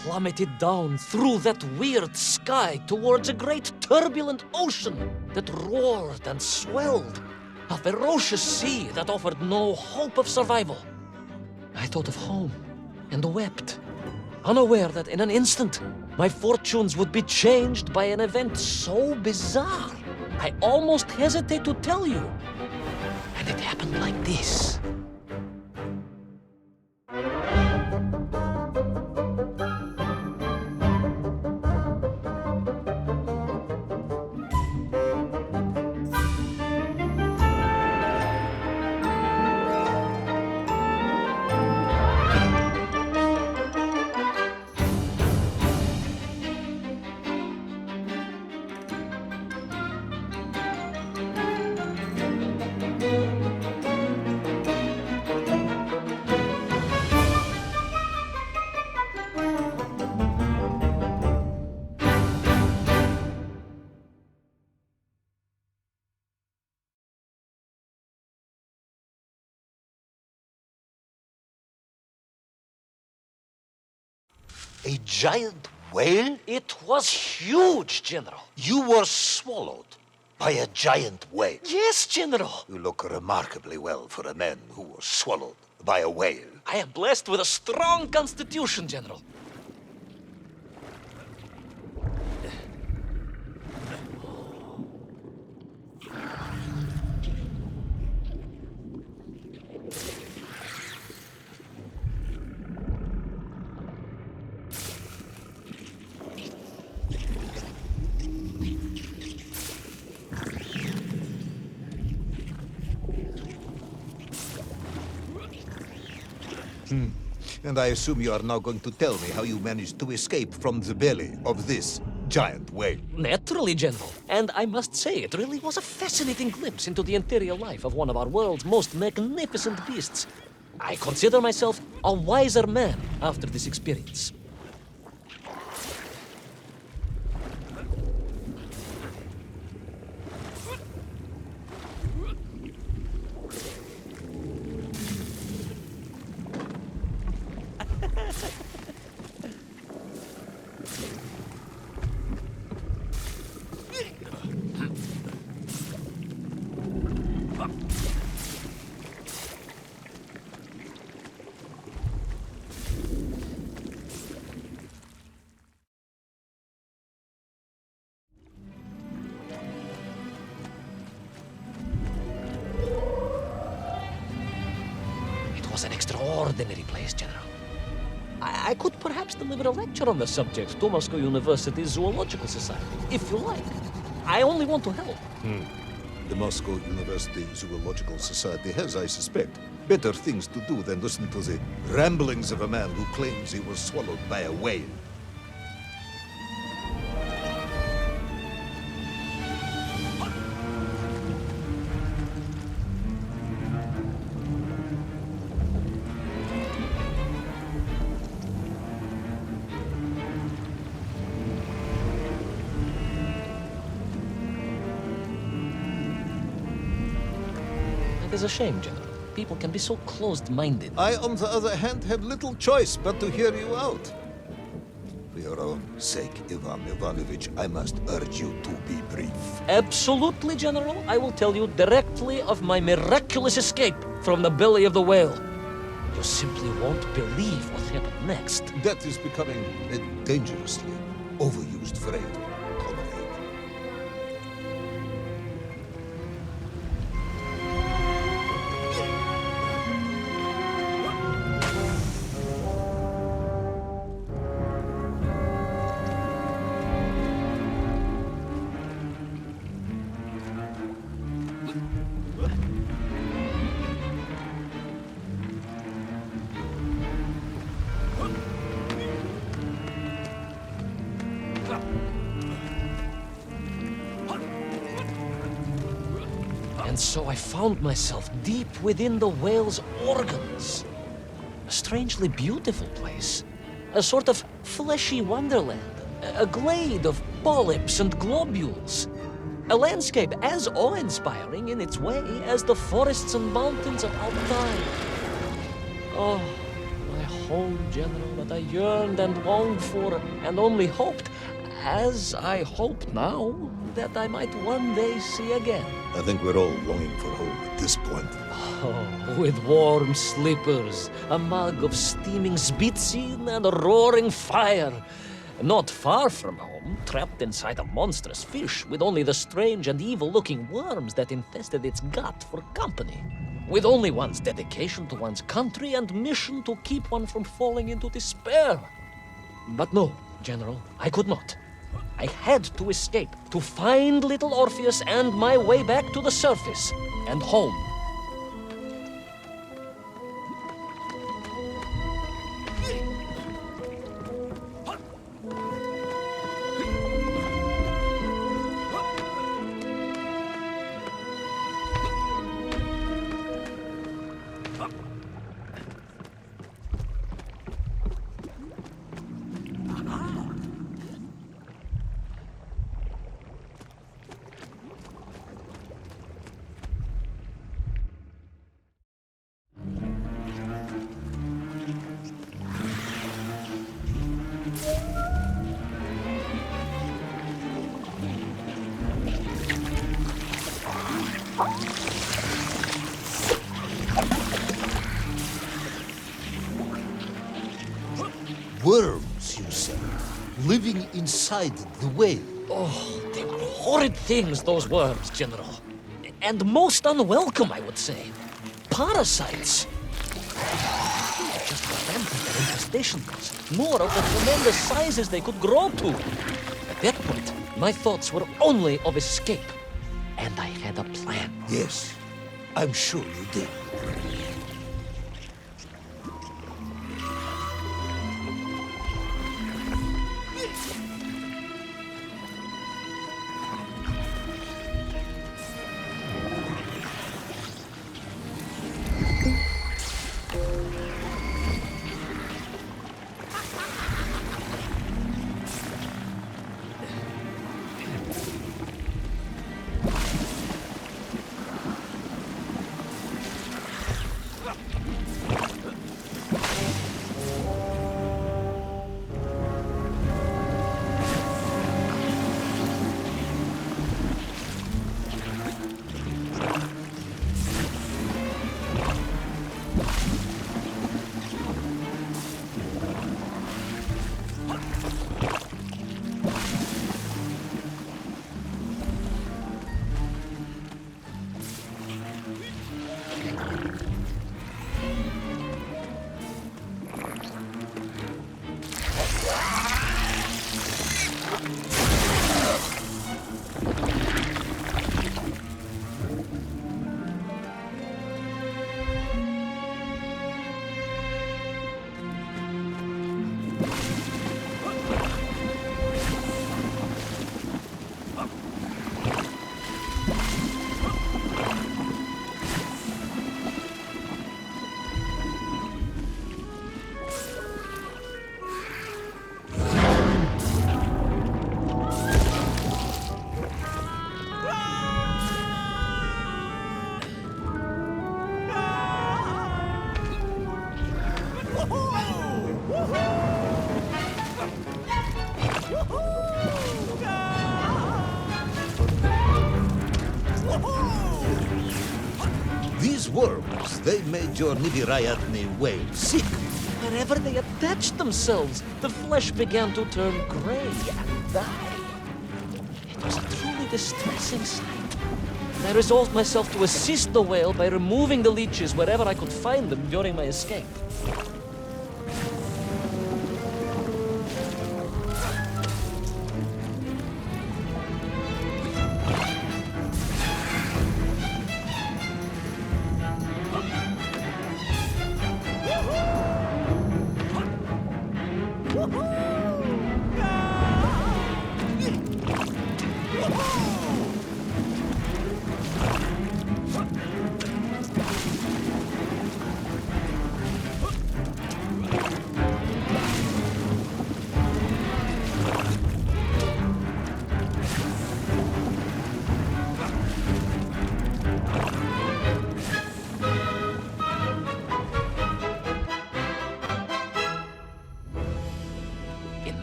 plummeted down through that weird sky towards a great turbulent ocean that roared and swelled. A ferocious sea that offered no hope of survival. I thought of home and wept, unaware that in an instant, my fortunes would be changed by an event so bizarre, I almost hesitate to tell you. And it happened like this. A giant whale? It was huge, General. You were swallowed by a giant whale. Yes, General. You look remarkably well for a man who was swallowed by a whale. I am blessed with a strong constitution, General. And I assume you are now going to tell me how you managed to escape from the belly of this giant whale. Naturally, General. And I must say, it really was a fascinating glimpse into the interior life of one of our world's most magnificent beasts. I consider myself a wiser man after this experience. It was an extraordinary place, General. I could perhaps deliver a lecture on the subject to Moscow University's Zoological Society, if you like. I only want to help. The Moscow University Zoological Society has, I suspect, better things to do than listen to the ramblings of a man who claims he was swallowed by a whale. It is a shame, General. People can be so closed-minded. I, on the other hand, have little choice but to hear you out. For your own sake, Ivan Ivanovich, I must urge you to be brief. Absolutely, General. I will tell you directly of my miraculous escape from the belly of the whale. You simply won't believe what happened next. That is becoming a dangerously overused phrase, comrade. And so I found myself deep within the whale's organs. A strangely beautiful place. A sort of fleshy wonderland. A glade of polyps and globules. A landscape as awe-inspiring in its way as the forests and mountains of Altai. Oh, my home, General, that I yearned and longed for, and only hoped, as I hope now, that I might one day see again. I think we're all longing for home at this point. Oh, with warm slippers, a mug of steaming Spitzin, and a roaring fire. Not far from home, trapped inside a monstrous fish, with only the strange and evil-looking worms that infested its gut for company. With only one's dedication to one's country and mission to keep one from falling into despair. But no, General, I could not. I had to escape, to find little Orpheus and my way back to the surface and home. Worms, you say, living inside the whale. Oh, they were horrid things, those worms, General. And most unwelcome, I would say. Parasites. Just rampant their infestation was. More of the tremendous sizes they could grow to. At that point, my thoughts were only of escape. And I had a plan. Yes, I'm sure you did. These worms, they made your Nivirayatni whale sick. Wherever they attached themselves, the flesh began to turn gray and die. It was a truly distressing sight. And I resolved myself to assist the whale by removing the leeches wherever I could find them during my escape.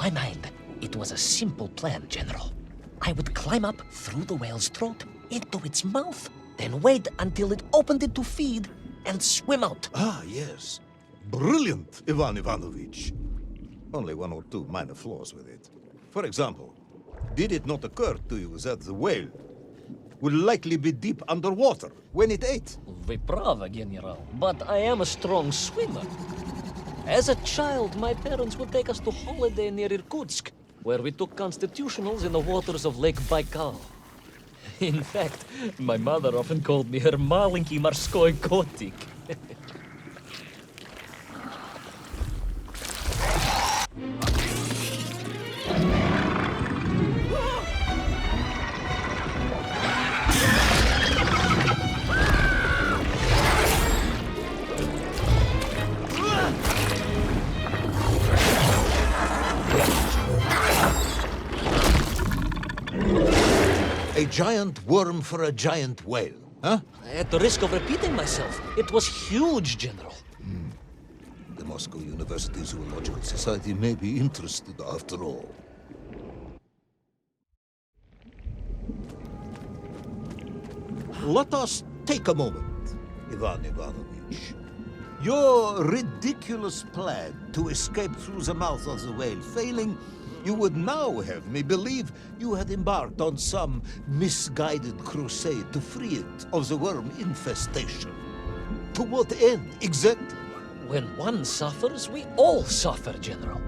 my mind, it was a simple plan, General. I would climb up through the whale's throat, into its mouth, then wait until it opened it to feed, and swim out. Ah, yes. Brilliant, Ivan Ivanovich. Only one or two minor flaws with it. For example, did it not occur to you that the whale would likely be deep underwater when it ate? Vyprava, General, but I am a strong swimmer. As a child, my parents would take us to holiday near Irkutsk, where we took constitutionals in the waters of Lake Baikal. In fact, my mother often called me her malenький морской котик. A giant worm for a giant whale, huh? At the risk of repeating myself, it was huge, General. The Moscow University Zoological Society may be interested after all. Let us take a moment, Ivan Ivanovich. Your ridiculous plan to escape through the mouth of the whale failing, you would now have me believe you had embarked on some misguided crusade to free it of the worm infestation. To what end, exactly? When one suffers, we all suffer, General.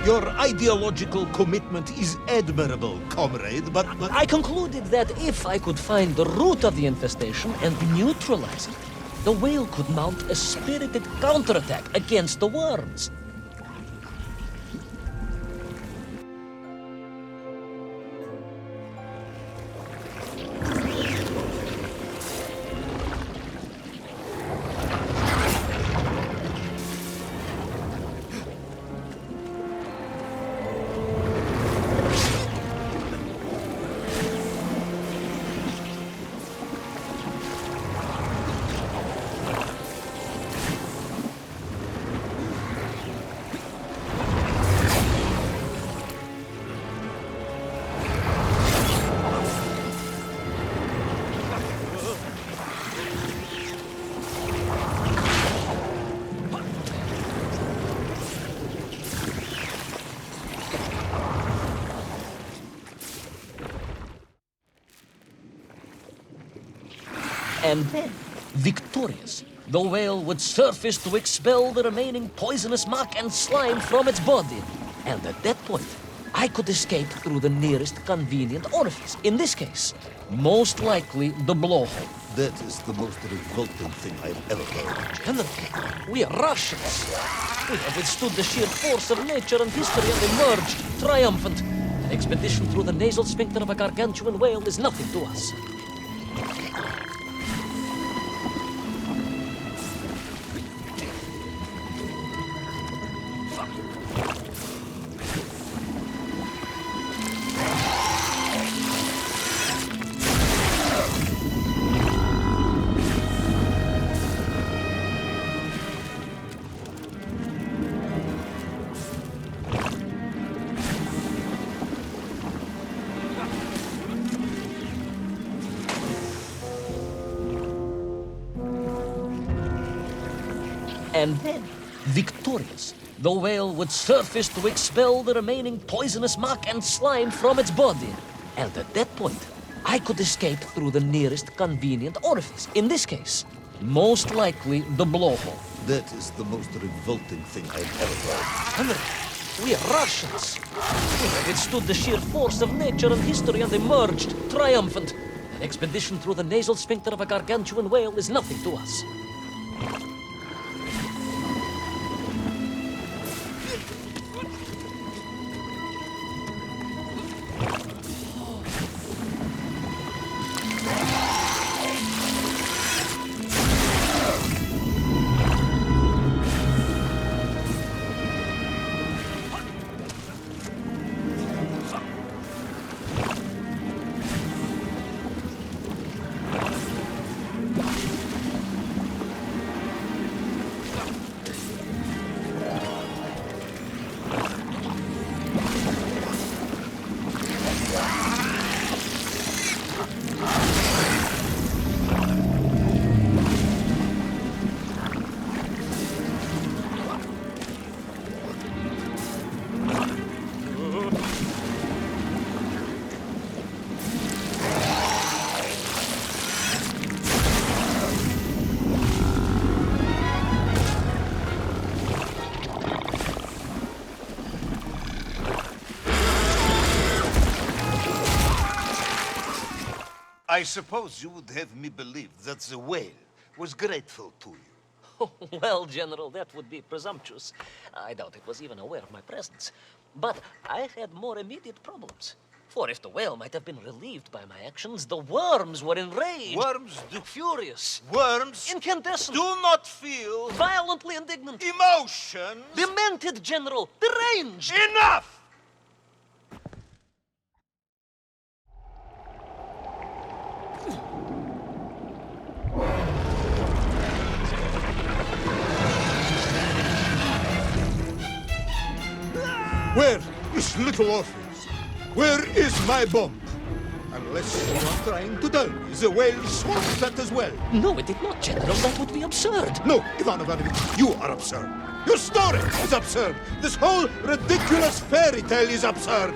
Your ideological commitment is admirable, comrade, but... I concluded that if I could find the root of the infestation and neutralize it, the whale could mount a spirited counterattack against the worms. And then, victorious, the whale would surface to expel the remaining poisonous muck and slime from its body. And at that point, I could escape through the nearest convenient orifice. In this case, most likely the blowhole. That is the most revolting thing I've ever heard. General, we are Russians. We have withstood the sheer force of nature and history and emerged triumphant. An expedition through the nasal sphincter of a gargantuan whale is nothing to us. And then, victorious, the whale would surface to expel the remaining poisonous muck and slime from its body. And at that point, I could escape through the nearest convenient orifice. In this case, most likely the blowhole. That is the most revolting thing I've ever heard. Henry, we are Russians. We have withstood the sheer force of nature and history and emerged triumphant. An expedition through the nasal sphincter of a gargantuan whale is nothing to us. I suppose you would have me believe that the whale was grateful to you. Well, General, that would be presumptuous. I doubt it was even aware of my presence. But I had more immediate problems. For if the whale might have been relieved by my actions, the worms were enraged. Worms do... Furious. Worms Incandescent. do not feel... Violently indignant. emotions. Demented, General. Deranged. Enough! Where is little Orpheus? Where is my bomb? Unless you are trying to tell me the whale swallowed that as well. No, it did not, General. That would be absurd. No, Ivan Ivanovich, you are absurd. Your story is absurd. This whole ridiculous fairy tale is absurd.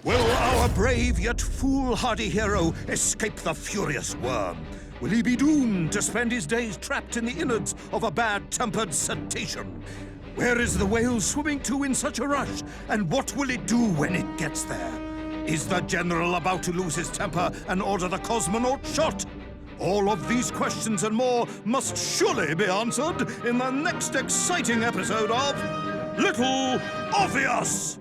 Will our brave yet foolhardy hero escape the furious worm? Will he be doomed to spend his days trapped in the innards of a bad-tempered cetacean? Where is the whale swimming to in such a rush? And what will it do when it gets there? Is the general about to lose his temper and order the cosmonaut shot? All of these questions and more must surely be answered in the next exciting episode of Little Orpheus!